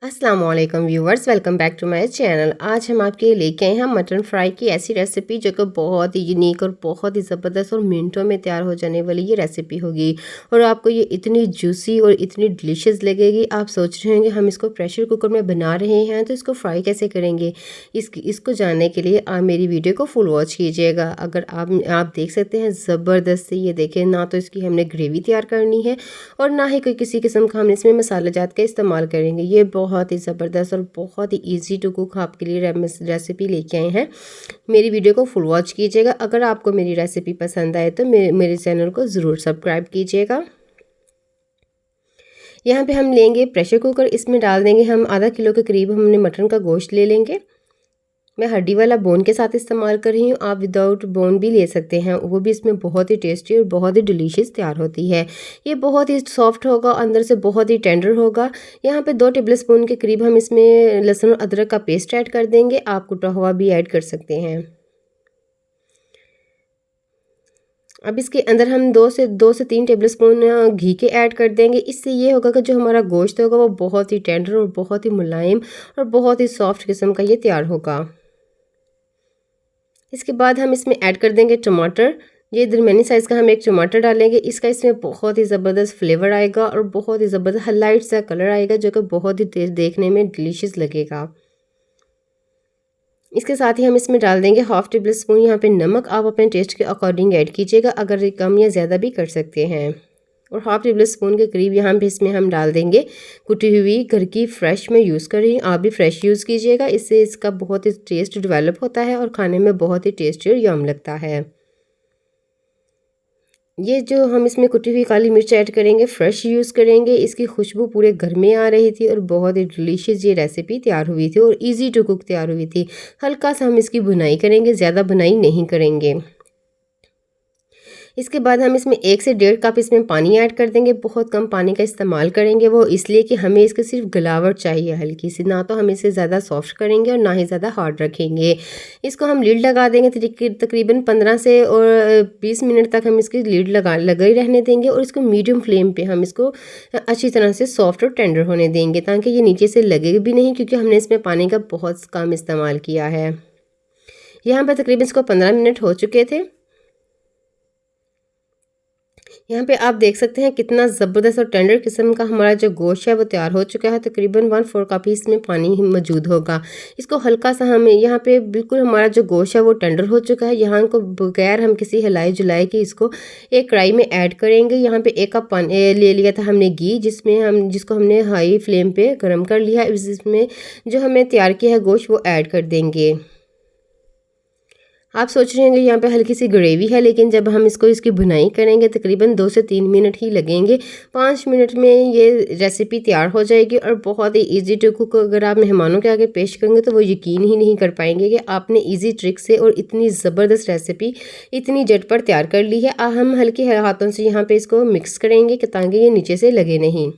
अस्सलाम वालेकुम viewers, welcome back to my channel. आज हम आपके लिए लेके आए हैं मटन फ्राई की ऐसी रेसिपी जो कि बहुत ही यूनिक और बहुत ही ज़बरदस्त और मिनटों में तैयार हो जाने वाली ये रेसिपी होगी। और आपको ये इतनी जूसी और इतनी डिलीशियस लगेगी। आप सोच रहे होंगे हम इसको प्रेशर कुकर में बना रहे हैं तो इसको फ्राई कैसे करेंगे। इसको जानने के लिए आप मेरी वीडियो को फुल वॉच कीजिएगा। अगर आप देख सकते हैं ज़बरदस्त से ये देखें, ना तो इसकी हमने ग्रेवी तैयार करनी है और ना ही कोई किसी किस्म का हम इसमें मसाला जात का इस्तेमाल करेंगे। ये बहुत ही ज़बरदस्त और बहुत ही इजी टू कुक आपके लिए रेसिपी लेके आए हैं। मेरी वीडियो को फुल वॉच कीजिएगा। अगर आपको मेरी रेसिपी पसंद आए तो मेरे चैनल को ज़रूर सब्सक्राइब कीजिएगा। यहाँ पे हम लेंगे प्रेशर कुकर, इसमें डाल देंगे हम आधा किलो के करीब हमने मटन का गोश्त ले लेंगे। मैं हड्डी वाला बोन के साथ इस्तेमाल कर रही हूँ, आप विदाउट बोन भी ले सकते हैं, वो भी इसमें बहुत ही टेस्टी और बहुत ही डिलीशियस तैयार होती है। ये बहुत ही सॉफ्ट होगा, अंदर से बहुत ही टेंडर होगा। यहाँ पे 2 टेबल स्पून के करीब हम इसमें लहसुन और अदरक का पेस्ट ऐड कर देंगे। आप कुटा हुआ भी ऐड कर सकते हैं। अब इसके अंदर हम 2 से 3 टेबल स्पून घी के ऐड कर देंगे। इससे ये होगा कि जो हमारा गोश्त होगा वो बहुत ही टेंडर और बहुत ही मुलायम और बहुत ही सॉफ्ट किस्म का ये तैयार होगा। इसके बाद हम इसमें ऐड कर देंगे टमाटर। ये दरमियानी साइज़ का हम एक टमाटर डालेंगे। इसका इसमें बहुत ही ज़बरदस्त फ्लेवर आएगा और बहुत ही ज़बरदस्त लाइट सा कलर आएगा जो कि बहुत ही टेस्ट देखने में डिलीशियस लगेगा। इसके साथ ही हम इसमें डाल देंगे हाफ़ टेबल स्पून यहाँ पे नमक। आप अपने टेस्ट के अकॉर्डिंग ऐड कीजिएगा, अगर कम या ज़्यादा भी कर सकते हैं। और हाफ़ टेबल स्पून के करीब यहाँ पे इसमें हम डाल देंगे कुटी हुई घर की फ्रेश मैं यूज़ कर रही हूँ, आप भी फ्रेश यूज़ कीजिएगा। इससे इसका बहुत ही टेस्ट डेवलप होता है और खाने में बहुत ही टेस्टी और यम लगता है। ये जो हम इसमें कुटी हुई काली मिर्च ऐड करेंगे, फ्रेश यूज़ करेंगे। इसकी खुशबू पूरे घर में आ रही थी और बहुत ही डिलीशियस ये रेसिपी तैयार हुई थी और इजी टू कुक तैयार हुई थी। हल्का सा हम इसकी भुनाई करेंगे, ज़्यादा भुनाई नहीं करेंगे। इसके बाद हम इसमें 1 से 1.5 कप इसमें पानी ऐड कर देंगे। बहुत कम पानी का इस्तेमाल करेंगे, वो इसलिए कि हमें इसकी सिर्फ गलावट चाहिए हल्की सी, ना तो हम इसे ज़्यादा सॉफ्ट करेंगे और ना ही ज़्यादा हार्ड रखेंगे। इसको हम लीड लगा देंगे, तकरीबन 15 से और 20 मिनट तक हम इसकी लीड लगा ही रहने देंगे और इसको मीडियम फ्लेम पे हम इसको अच्छी तरह से सॉफ्ट और टेंडर होने देंगे, ताकि ये नीचे से लगे भी नहीं, क्योंकि हमने इसमें पानी का बहुत कम इस्तेमाल किया है। यहाँ पर तकरीबन इसको 15 मिनट हो चुके थे। यहाँ पे आप देख सकते हैं कितना ज़बरदस्त और टेंडर किस्म का हमारा जो गोश्त है वो तैयार हो चुका है। तकरीबन 1/4 कप ही इसमें पानी ही मौजूद होगा। इसको हल्का सा हमें यहाँ पे बिल्कुल हमारा जो गोश्त है वो टेंडर हो चुका है। यहाँ को बगैर हम किसी हिलाए जुलाए के इसको एक कढ़ाई में ऐड करेंगे। यहाँ पे 1 कप पानी ले लिया था हमने घी, जिसको हमने हाई फ्लेम पे गर्म कर लिया। इसमें जो हमने तैयार किया है गोश्त वो ऐड कर देंगे। आप सोच रहे होंगे यहाँ पे हल्की सी ग्रेवी है, लेकिन जब हम इसकी भुनाई करेंगे तकरीबन 2 से 3 मिनट ही लगेंगे। 5 मिनट में ये रेसिपी तैयार हो जाएगी और बहुत ही इजी टू कुक। अगर आप मेहमानों के आगे पेश करेंगे तो वो यकीन ही नहीं कर पाएंगे कि आपने इजी ट्रिक से और इतनी ज़बरदस्त रेसिपी इतनी झटपट तैयार कर ली है। हम हल्के हाथों से यहाँ पे इसको मिक्स करेंगे कि ताकि ये नीचे से लगे नहीं।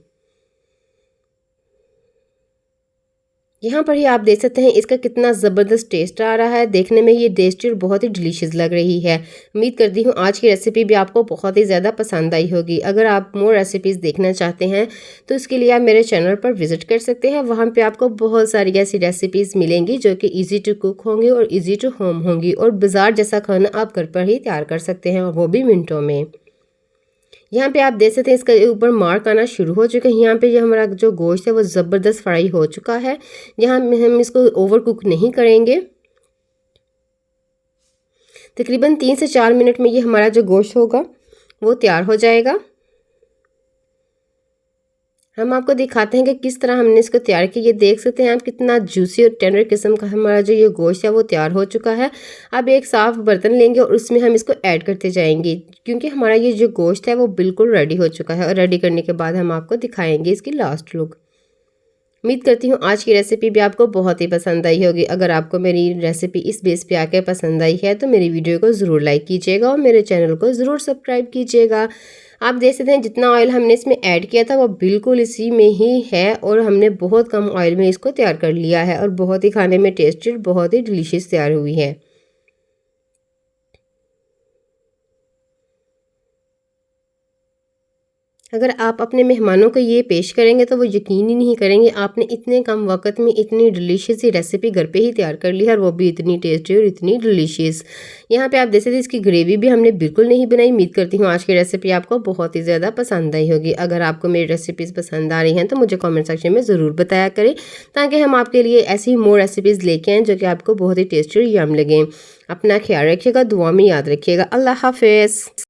यहाँ पर ही आप देख सकते हैं इसका कितना ज़बरदस्त टेस्ट आ रहा है। देखने में ये टेस्टी और बहुत ही डिलीशियस लग रही है। उम्मीद करती हूँ आज की रेसिपी भी आपको बहुत ही ज़्यादा पसंद आई होगी। अगर आप मोर रेसिपीज़ देखना चाहते हैं तो इसके लिए आप मेरे चैनल पर विज़िट कर सकते हैं। वहाँ पे आपको बहुत सारी ऐसी रेसिपीज़ मिलेंगी जो कि ईजी टू कुक होंगी और ईजी टू होम होंगी, और बाज़ार जैसा खाना आप घर पर ही तैयार कर सकते हैं, और वो भी मिनटों में। यहाँ पे आप देख सकते हैं इसका ऊपर मार्क आना शुरू हो चुका है। यहाँ पे जो हमारा जो गोश्त है वो ज़बरदस्त फ्राई हो चुका है। यहाँ हम इसको ओवर कुक नहीं करेंगे। तकरीबन 3 से 4 मिनट में ये हमारा जो गोश्त होगा वो तैयार हो जाएगा। हम आपको दिखाते हैं कि किस तरह हमने इसको तैयार किया। ये देख सकते हैं आप कितना जूसी और टेंडर किस्म का हमारा जो ये गोश्त है वो तैयार हो चुका है। अब एक साफ़ बर्तन लेंगे और उसमें हम इसको ऐड करते जाएंगे, क्योंकि हमारा ये जो गोश्त है वो बिल्कुल रेडी हो चुका है। और रेडी करने के बाद हम आपको दिखाएंगे इसकी लास्ट लुक। उम्मीद करती हूँ आज की रेसिपी भी आपको बहुत ही पसंद आई होगी। अगर आपको मेरी रेसिपी इस बेस पे आके पसंद आई है तो मेरी वीडियो को ज़रूर लाइक कीजिएगा और मेरे चैनल को ज़रूर सब्सक्राइब कीजिएगा। आप देख सकते हैं जितना ऑयल हमने इसमें ऐड किया था वो बिल्कुल इसी में ही है, और हमने बहुत कम ऑयल में इसको तैयार कर लिया है और बहुत ही खाने में टेस्टी और बहुत ही डिलीशियस तैयार हुई है। अगर आप अपने मेहमानों को ये पेश करेंगे तो वो यकीन ही नहीं करेंगे आपने इतने कम वक्त में इतनी डिलीशियस सी रेसिपी घर पे ही तैयार कर ली है, और वो भी इतनी टेस्टी और इतनी डिलीशियस। यहाँ पे आप देख सकते हैं इसकी ग्रेवी भी हमने बिल्कुल नहीं बनाई। उम्मीद करती हूँ आज की रेसिपी आपको बहुत ही ज़्यादा पसंद आई होगी। अगर आपको मेरी रेसिपीज़ पसंद आ रही हैं तो मुझे कमेंट सेक्शन में ज़रूर बताया करें, ताकि हम आपके लिए ऐसी ही मोर रेसिपीज़ लेके आएँ जो कि आपको बहुत ही टेस्टी और यम लगें। अपना ख्याल रखिएगा, दुआ में याद रखिएगा। अल्लाह हाफिज़।